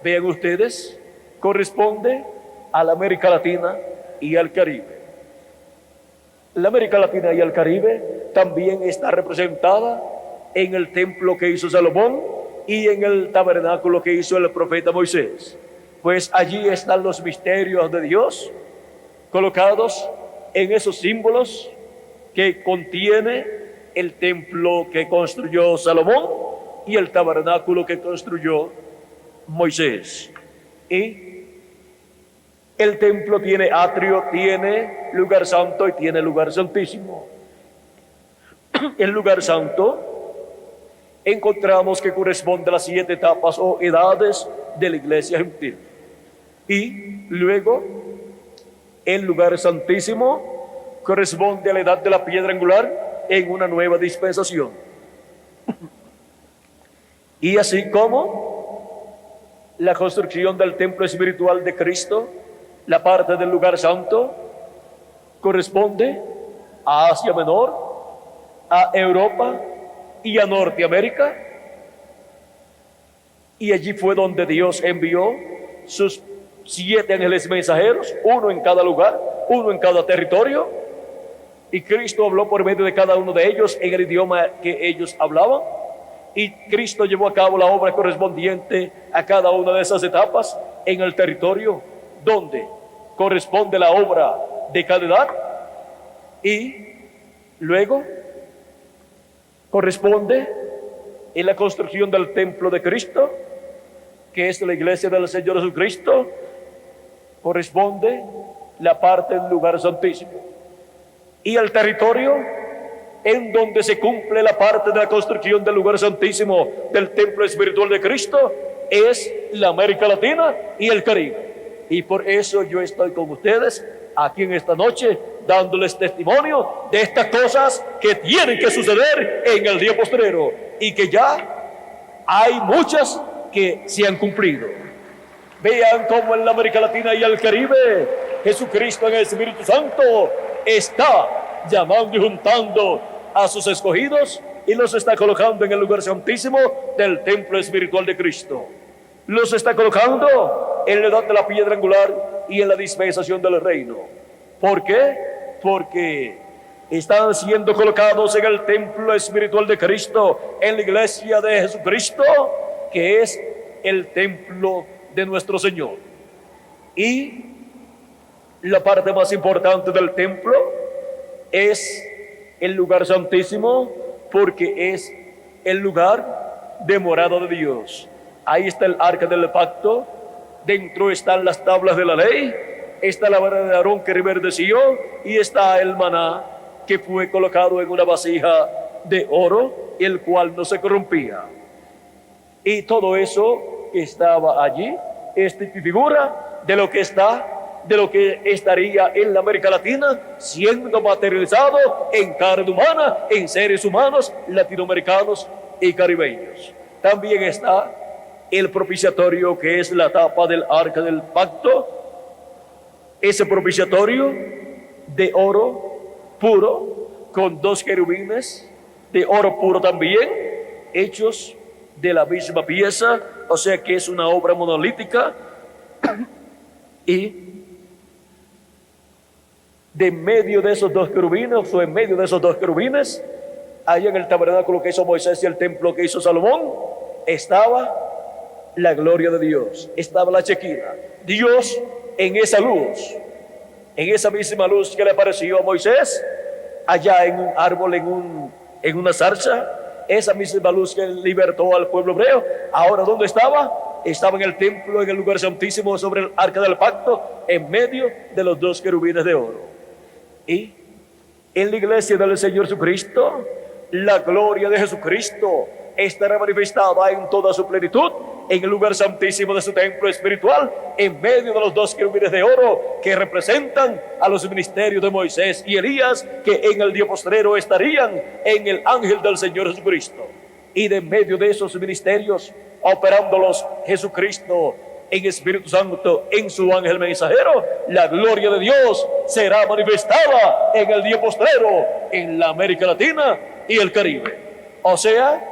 Speaker 1: vean ustedes, corresponde a la América Latina y al Caribe. La América Latina y el Caribe también está representada en el templo que hizo Salomón y en el tabernáculo que hizo el profeta Moisés. Pues allí están los misterios de Dios colocados en esos símbolos que contiene el templo que construyó Salomón y el tabernáculo que construyó Moisés. Y el templo tiene atrio, tiene lugar santo y tiene lugar santísimo. El lugar santo encontramos que corresponde a las 7 etapas o edades de la iglesia gentil. Y luego el lugar santísimo corresponde a la edad de la piedra angular en una nueva dispensación. Y así como la construcción del templo espiritual de Cristo, la parte del lugar santo corresponde a Asia Menor, a Europa y a Norteamérica. Y allí fue donde Dios envió sus 7 ángeles mensajeros, uno en cada lugar, uno en cada territorio. Y Cristo habló por medio de cada uno de ellos en el idioma que ellos hablaban. Y Cristo llevó a cabo la obra correspondiente a cada una de esas etapas en el territorio donde corresponde la obra de cada edad. Y luego corresponde en la construcción del templo de Cristo, que es la iglesia del Señor Jesucristo, corresponde la parte del lugar santísimo. Y el territorio en donde se cumple la parte de la construcción del lugar santísimo del templo espiritual de Cristo es la América Latina y el Caribe. Y por eso yo estoy con ustedes aquí en esta noche dándoles testimonio de estas cosas que tienen que suceder en el día postrero y que ya hay muchas que se han cumplido. Vean cómo en la América Latina y el Caribe Jesucristo en el Espíritu Santo está llamando y juntando a sus escogidos y los está colocando en el lugar santísimo del templo espiritual de Cristo. Los está colocando en la edad de la piedra angular y en la dispensación del reino. ¿Por qué? Porque están siendo colocados en el templo espiritual de Cristo, en la iglesia de Jesucristo, que es el templo de nuestro Señor. Y la parte más importante del templo es el lugar santísimo, porque es el lugar de morada de Dios. Ahí está el arca del pacto, dentro están las tablas de la ley, está la vara de Aarón que reverdeció, y está el maná que fue colocado en una vasija de oro, el cual no se corrompía. Y todo eso que estaba allí es figura de lo que estaría en la América Latina, siendo materializado en carne humana, en seres humanos latinoamericanos y caribeños. También está el propiciatorio, que es la tapa del arca del pacto. Ese propiciatorio de oro puro, con 2 querubines de oro puro también, hechos de la misma pieza, o sea que es una obra monolítica. Y de medio de esos 2 querubines, o en medio de esos 2 querubines, allá en el tabernáculo que hizo Moisés y el templo que hizo Salomón, estaba la gloria de Dios, estaba la Shekinah, Dios en esa luz, en esa misma luz que le apareció a Moisés, allá en un árbol, en una zarza, esa misma luz que libertó al pueblo hebreo. Ahora, ¿dónde estaba? Estaba en el templo, en el lugar santísimo, sobre el arca del pacto, en medio de los 2 querubines de oro. Y en la iglesia del Señor Jesucristo, la gloria de Jesucristo estará manifestada en toda su plenitud en el lugar santísimo de su templo espiritual, en medio de los 2 querubines de oro que representan a los ministerios de Moisés y Elías, que en el día postrero estarían en el ángel del Señor Jesucristo. Y de medio de esos ministerios, operándolos Jesucristo en Espíritu Santo, en su ángel mensajero, la gloria de Dios será manifestada en el día postrero en la América Latina y el Caribe. O sea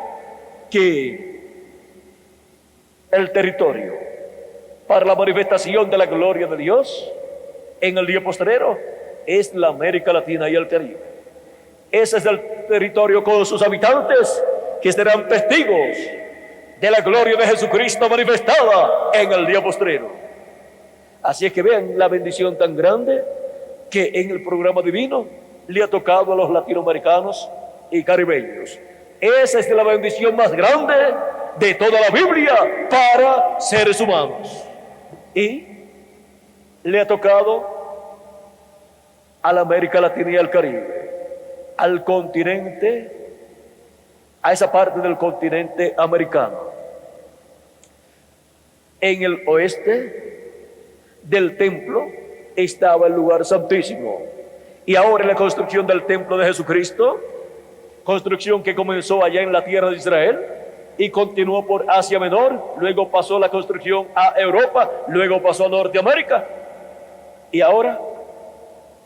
Speaker 1: que el territorio para la manifestación de la gloria de Dios en el día postrero es la América Latina y el Caribe. Ese es el territorio con sus habitantes que serán testigos de la gloria de Jesucristo manifestada en el día postrero. Así es que vean la bendición tan grande que en el programa divino le ha tocado a los latinoamericanos y caribeños. Esa es la bendición más grande de toda la Biblia para seres humanos. Y le ha tocado a la América Latina y al Caribe, al continente, a esa parte del continente americano. En el oeste del templo estaba el lugar santísimo. Y ahora en la construcción del templo de Jesucristo, construcción que comenzó allá en la tierra de Israel y continuó por Asia Menor, luego pasó la construcción a Europa, luego pasó a Norteamérica y ahora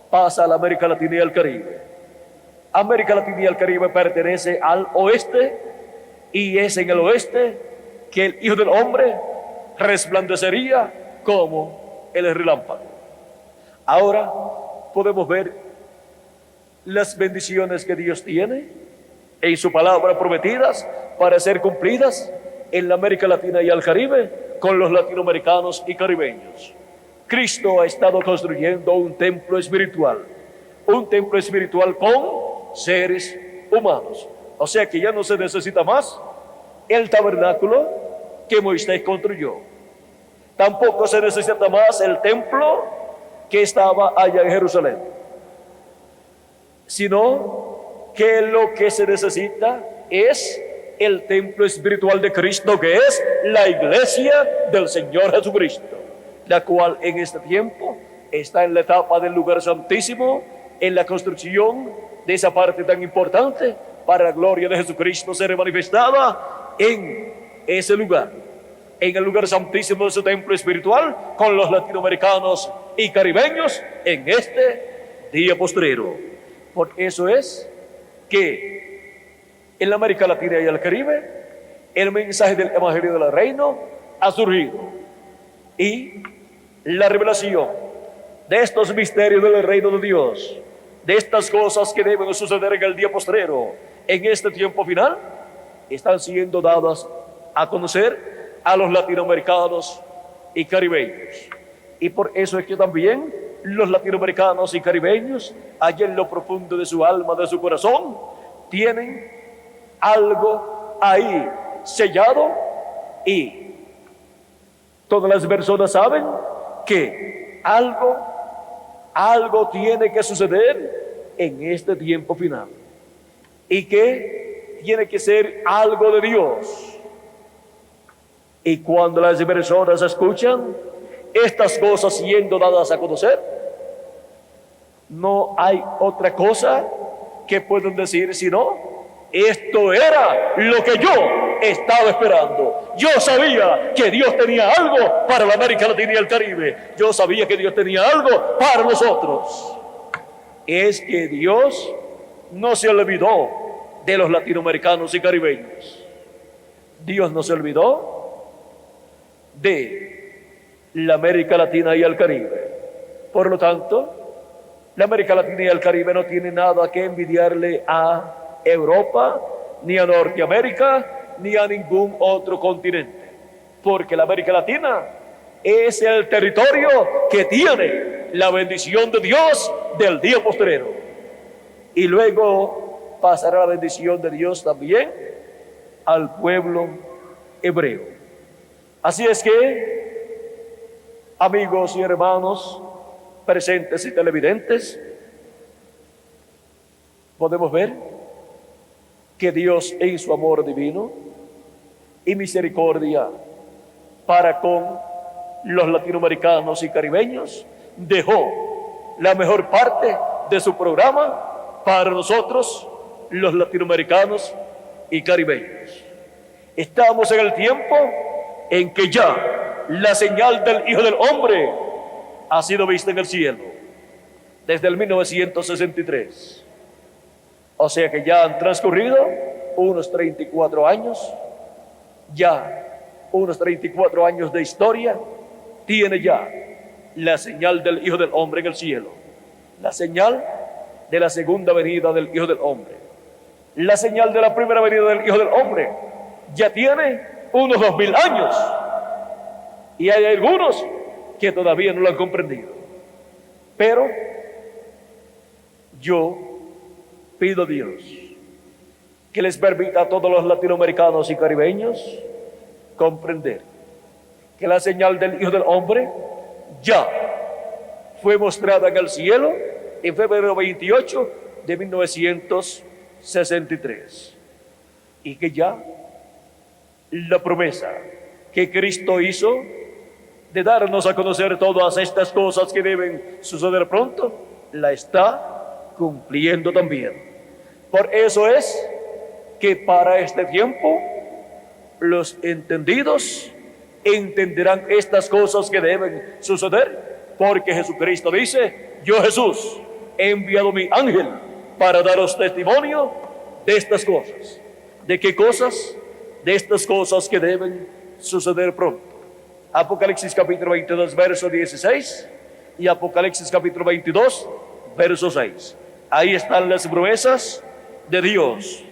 Speaker 1: pasa a la América Latina y al Caribe. América Latina y el Caribe pertenece al oeste, y es en el oeste que el Hijo del Hombre resplandecería como el relámpago. Ahora podemos ver las bendiciones que Dios tiene en su palabra prometidas para ser cumplidas en la América Latina y al Caribe con los latinoamericanos y caribeños. Cristo ha estado construyendo un templo espiritual con seres humanos. O sea que ya no se necesita más el tabernáculo que Moisés construyó. Tampoco se necesita más el templo que estaba allá en Jerusalén, sino que lo que se necesita es el templo espiritual de Cristo, que es la iglesia del Señor Jesucristo, la cual en este tiempo está en la etapa del lugar santísimo, en la construcción de esa parte tan importante para la gloria de Jesucristo ser manifestada en ese lugar, en el lugar santísimo de su templo espiritual, con los latinoamericanos y caribeños en este día postrero. Por eso es que en la América Latina y el Caribe el mensaje del Evangelio del Reino ha surgido, y la revelación de estos misterios del reino de Dios, de estas cosas que deben suceder en el día postrero, en este tiempo final, están siendo dadas a conocer a los latinoamericanos y caribeños. Y por eso es que también los latinoamericanos y caribeños, allá en lo profundo de su alma, de su corazón, tienen algo ahí sellado, y todas las personas saben que algo tiene que suceder en este tiempo final, y que tiene que ser algo de Dios. Y cuando las personas escuchan estas cosas siendo dadas a conocer, no hay otra cosa que puedan decir sino: esto era lo que yo estaba esperando. Yo sabía que Dios tenía algo para la América Latina y el Caribe. Yo sabía que Dios tenía algo para nosotros. Es que Dios no se olvidó de los latinoamericanos y caribeños. Dios no se olvidó de la América Latina y el Caribe. Por lo tanto, la América Latina y el Caribe no tiene nada que envidiarle a Europa, ni a Norteamérica, ni a ningún otro continente, porque la América Latina es el territorio que tiene la bendición de Dios del día postrero, y luego pasará la bendición de Dios también al pueblo hebreo. Así es que, amigos y hermanos presentes y televidentes, podemos ver que Dios, en su amor divino y misericordia para con los latinoamericanos y caribeños, dejó la mejor parte de su programa para nosotros, los latinoamericanos y caribeños. Estamos en el tiempo en que ya la señal del Hijo del Hombre ha sido vista en el cielo desde el 1963. O sea que ya han transcurrido unos 34 años, ya unos 34 años de historia tiene ya la señal del Hijo del Hombre en el cielo, la señal de la segunda venida del Hijo del Hombre, la señal de la primera venida del Hijo del Hombre. Ya tiene unos 2000 años, y hay algunos que todavía no lo han comprendido. Pero yo pido a Dios que les permita a todos los latinoamericanos y caribeños comprender que la señal del Hijo del Hombre ya fue mostrada en el cielo en febrero 28 de 1963, y que ya la promesa que Cristo hizo de darnos a conocer todas estas cosas que deben suceder pronto, la está cumpliendo también. Por eso es que para este tiempo los entendidos entenderán estas cosas que deben suceder, porque Jesucristo dice: yo, Jesús, he enviado mi ángel para daros testimonio de estas cosas. ¿De qué cosas? De estas cosas que deben suceder pronto. Apocalipsis capítulo 22, verso 16, y Apocalipsis capítulo 22, verso 6. Ahí están las promesas de Dios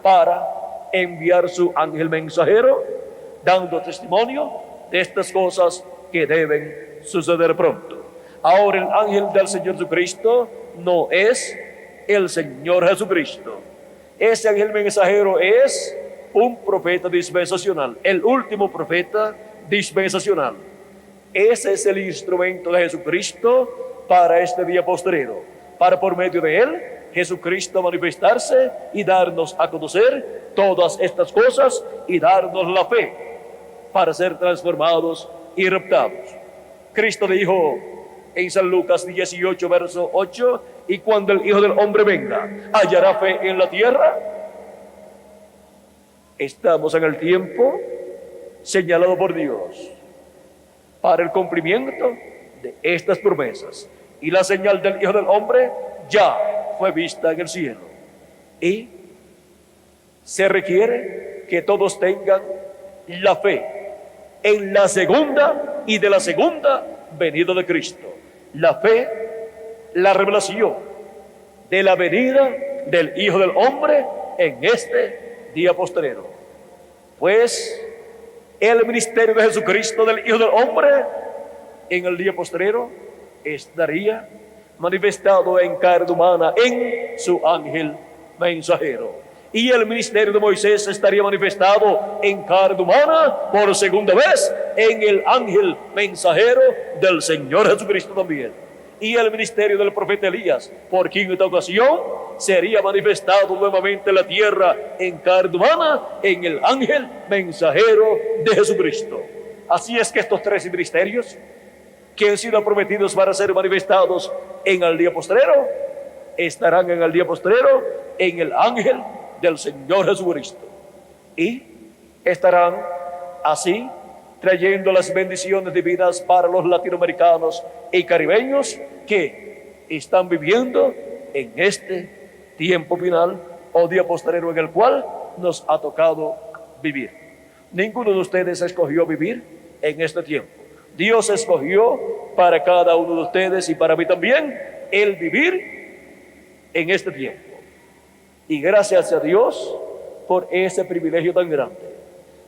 Speaker 1: para enviar su ángel mensajero, dando testimonio de estas cosas que deben suceder pronto. Ahora, el ángel del Señor Jesucristo no es el Señor Jesucristo. Ese ángel mensajero es un profeta dispensacional, el último profeta dispensacional. Ese es el instrumento de Jesucristo para este día postrero, para por medio de él Jesucristo manifestarse y darnos a conocer todas estas cosas y darnos la fe para ser transformados y raptados. Cristo dijo en San Lucas 18, verso 8: y cuando el Hijo del Hombre venga, ¿hallará fe en la tierra? Estamos en el tiempo señalado por Dios para el cumplimiento de estas promesas, y la señal del Hijo del Hombre ya fue vista en el cielo, y se requiere que todos tengan la fe en la segunda y de la segunda venida de Cristo, la fe, la revelación de la venida del Hijo del Hombre en este día postrero. Pues el ministerio de Jesucristo, del Hijo del Hombre, en el día postrero estaría manifestado en carne humana en su ángel mensajero. Y el ministerio de Moisés estaría manifestado en carne humana por segunda vez en el ángel mensajero del Señor Jesucristo también. Y el ministerio del profeta Elías, por quinta ocasión, sería manifestado nuevamente en la tierra en carne humana en el ángel mensajero de Jesucristo. Así es que estos tres ministerios que han sido prometidos para ser manifestados en el día postrero, estarán en el día postrero en el ángel del Señor Jesucristo. Y estarán así trayendo las bendiciones divinas para los latinoamericanos y caribeños que están viviendo en este tiempo final o día postrero en el cual nos ha tocado vivir. Ninguno de ustedes escogió vivir en este tiempo. Dios escogió para cada uno de ustedes y para mí también el vivir en este tiempo. Y gracias a Dios por ese privilegio tan grande,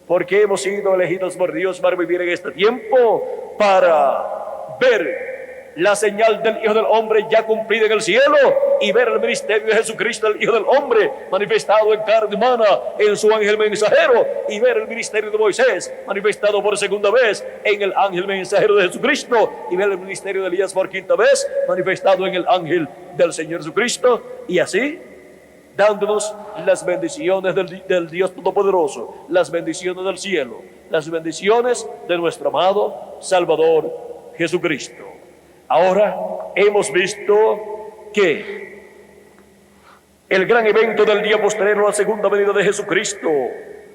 Speaker 1: porque hemos sido elegidos por Dios para vivir en este tiempo, para ver la señal del Hijo del Hombre ya cumplida en el cielo y ver el ministerio de Jesucristo, el Hijo del Hombre, manifestado en carne humana en su ángel mensajero, y ver el ministerio de Moisés manifestado por segunda vez en el ángel mensajero de Jesucristo, y ver el ministerio de Elías por quinta vez manifestado en el ángel del Señor Jesucristo, y así dándonos las bendiciones del Dios Todopoderoso, las bendiciones del cielo, las bendiciones de nuestro amado Salvador Jesucristo. Ahora hemos visto que el gran evento del día postrero, la segunda venida de Jesucristo,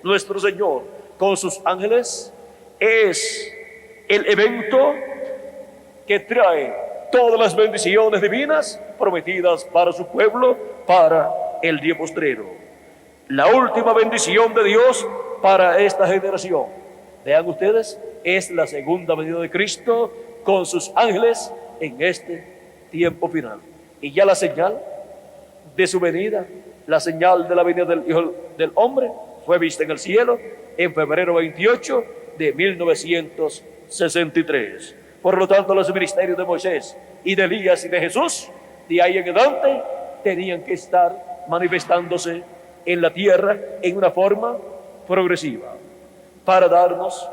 Speaker 1: nuestro Señor, con sus ángeles, es el evento que trae todas las bendiciones divinas prometidas para su pueblo, para el día postrero. La última bendición de Dios para esta generación, vean ustedes, es la segunda venida de Cristo con sus ángeles en este tiempo final. Y ya la señal de su venida, la señal de la venida del Hijo del Hombre, fue vista en el cielo en febrero 28 de 1963. Por lo tanto, los ministerios de Moisés y de Elías y de Jesús, de ahí en adelante, tenían que estar manifestándose en la tierra en una forma progresiva, para darnos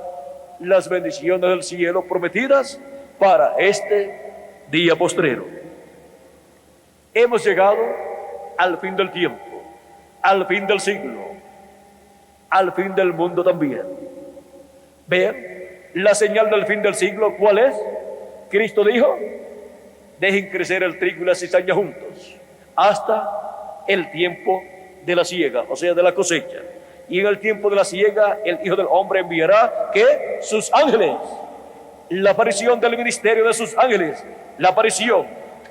Speaker 1: las bendiciones del cielo prometidas para este día postrero. Hemos llegado al fin del tiempo, al fin del siglo, al fin del mundo también. Vean, la señal del fin del siglo, ¿cuál es? Cristo dijo: dejen crecer el trigo y la cizaña juntos hasta el tiempo de la siega, o sea, de la cosecha. Y en el tiempo de la siega, el Hijo del Hombre enviará, ¿qué? Sus ángeles. La aparición del ministerio de sus ángeles, la aparición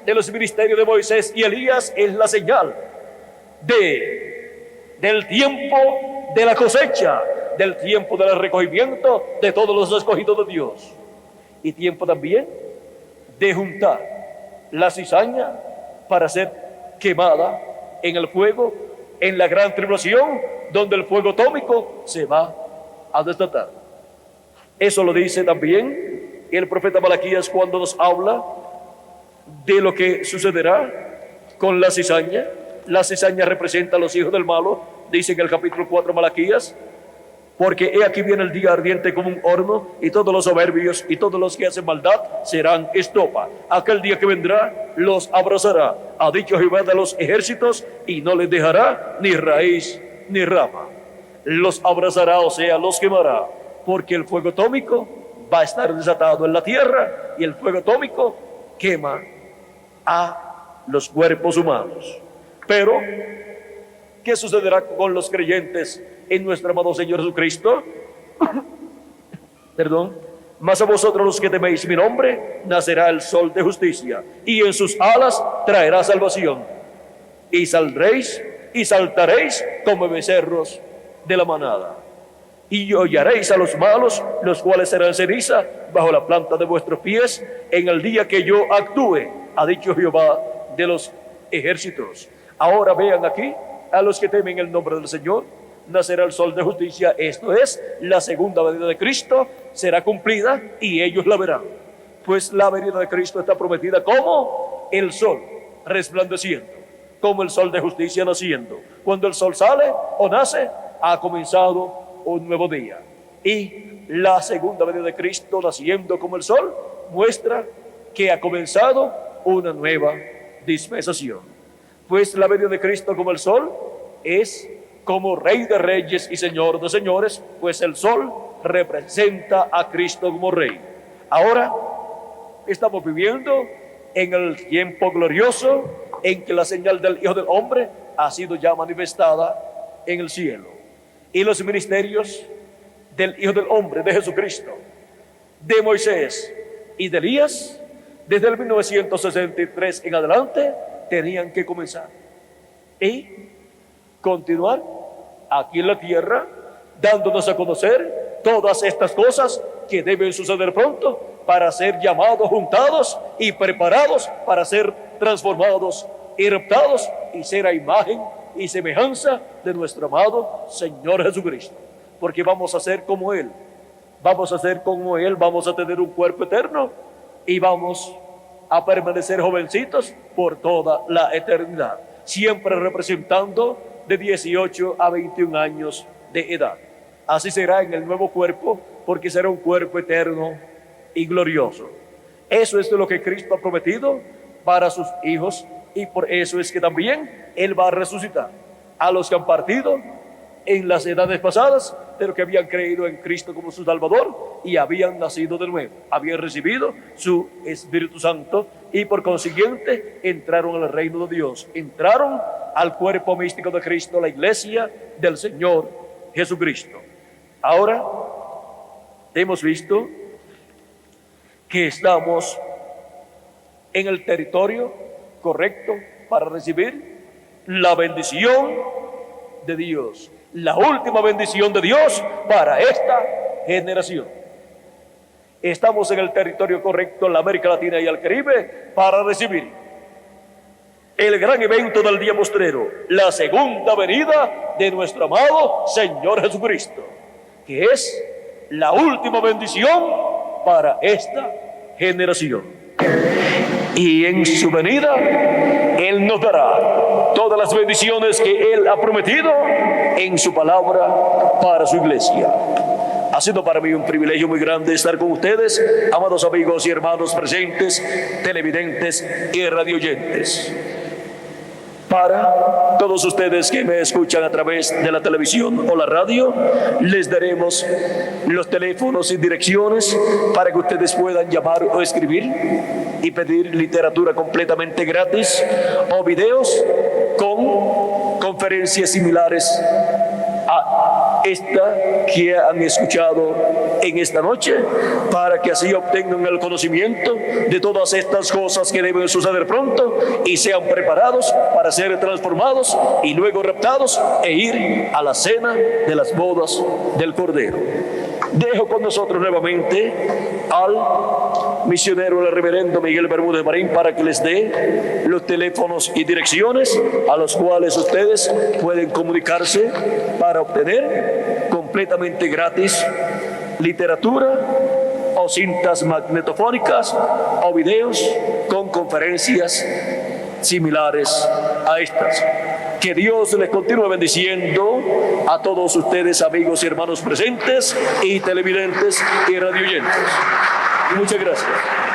Speaker 1: de los ministerios de Moisés y Elías es la señal del tiempo de la cosecha, del tiempo del recogimiento de todos los escogidos de Dios. Y tiempo también de juntar la cizaña para ser quemada en el fuego, en la gran tribulación, donde el fuego atómico se va a desatar. Eso lo dice también el profeta Malaquías cuando nos habla de lo que sucederá con la cizaña. La cizaña representa a los hijos del malo, dice en el capítulo 4 Malaquías: porque he aquí viene el día ardiente como un horno, y todos los soberbios y todos los que hacen maldad serán estopa. Aquel día que vendrá los abrazará, ha dicho Jehová de los ejércitos, y no les dejará ni raíz ni rama. Los abrazará, o sea, los quemará, porque el fuego atómico va a estar desatado en la tierra, y el fuego atómico quema a los cuerpos humanos. Pero ¿qué sucederá con los creyentes en nuestro amado Señor Jesucristo? Mas a vosotros los que teméis mi nombre, nacerá el sol de justicia, y en sus alas traerá salvación. Y saldréis y saltaréis como becerros de la manada. Y hollaréis a los malos, los cuales serán ceniza bajo la planta de vuestros pies, en el día que yo actúe, ha dicho Jehová de los ejércitos. Ahora vean aquí, a los que temen el nombre del Señor, nacerá el sol de justicia. Esto es, la segunda venida de Cristo será cumplida y ellos la verán. Pues la venida de Cristo está prometida como el sol resplandeciendo, como el sol de justicia naciendo. Cuando el sol sale o nace, ha comenzado un nuevo día. Y la segunda venida de Cristo naciendo como el sol muestra que ha comenzado una nueva dispensación. Pues la venida de Cristo como el sol es como Rey de Reyes y Señor de Señores, pues el sol representa a Cristo como Rey. Ahora estamos viviendo en el tiempo glorioso en que la señal del Hijo del Hombre ha sido ya manifestada en el cielo. Y los ministerios del Hijo del Hombre, de Jesucristo, de Moisés y de Elías, desde el 1963 en adelante, tenían que comenzar y continuar aquí en la tierra, dándonos a conocer todas estas cosas que deben suceder pronto para ser llamados, juntados y preparados para ser transformados y raptados y ser a imagen y semejanza de nuestro amado Señor Jesucristo. Porque vamos a ser como Él, vamos a ser como Él, vamos a tener un cuerpo eterno y vamos a permanecer jovencitos por toda la eternidad, siempre representando de 18 a 21 años de edad. Así será en el nuevo cuerpo, porque será un cuerpo eterno y glorioso. Eso es lo que Cristo ha prometido para sus hijos, y por eso es que también Él va a resucitar a los que han partido en las edades pasadas, pero que habían creído en Cristo como su Salvador y habían nacido de nuevo, habían recibido su Espíritu Santo y por consiguiente entraron al reino de Dios, entraron al cuerpo místico de Cristo, la iglesia del Señor Jesucristo. Ahora hemos visto que estamos en el territorio correcto para recibir la bendición de Dios, la última bendición de Dios para esta generación. Estamos en el territorio correcto en la América Latina y el Caribe para recibir el gran evento del día postrero, la segunda venida de nuestro amado Señor Jesucristo, que es la última bendición para esta generación. Y en su venida Él nos dará todas las bendiciones que Él ha prometido en su palabra para su iglesia. Ha sido para mí un privilegio muy grande estar con ustedes, amados amigos y hermanos presentes, televidentes y radioyentes. Para todos ustedes que me escuchan a través de la televisión o la radio, les daremos los teléfonos y direcciones para que ustedes puedan llamar o escribir y pedir literatura completamente gratis o videos con conferencias similares a esta que han escuchado en esta noche, para que así obtengan el conocimiento de todas estas cosas que deben suceder pronto y sean preparados para ser transformados y luego raptados e ir a la cena de las bodas del Cordero. Dejo con nosotros nuevamente al misionero, el reverendo Miguel Bermúdez Marín, para que les dé los teléfonos y direcciones a los cuales ustedes pueden comunicarse para obtener completamente gratis literatura o cintas magnetofónicas o videos con conferencias similares a estas. Que Dios les continúe bendiciendo a todos ustedes, amigos y hermanos presentes y televidentes y radioyentes. Muchas gracias.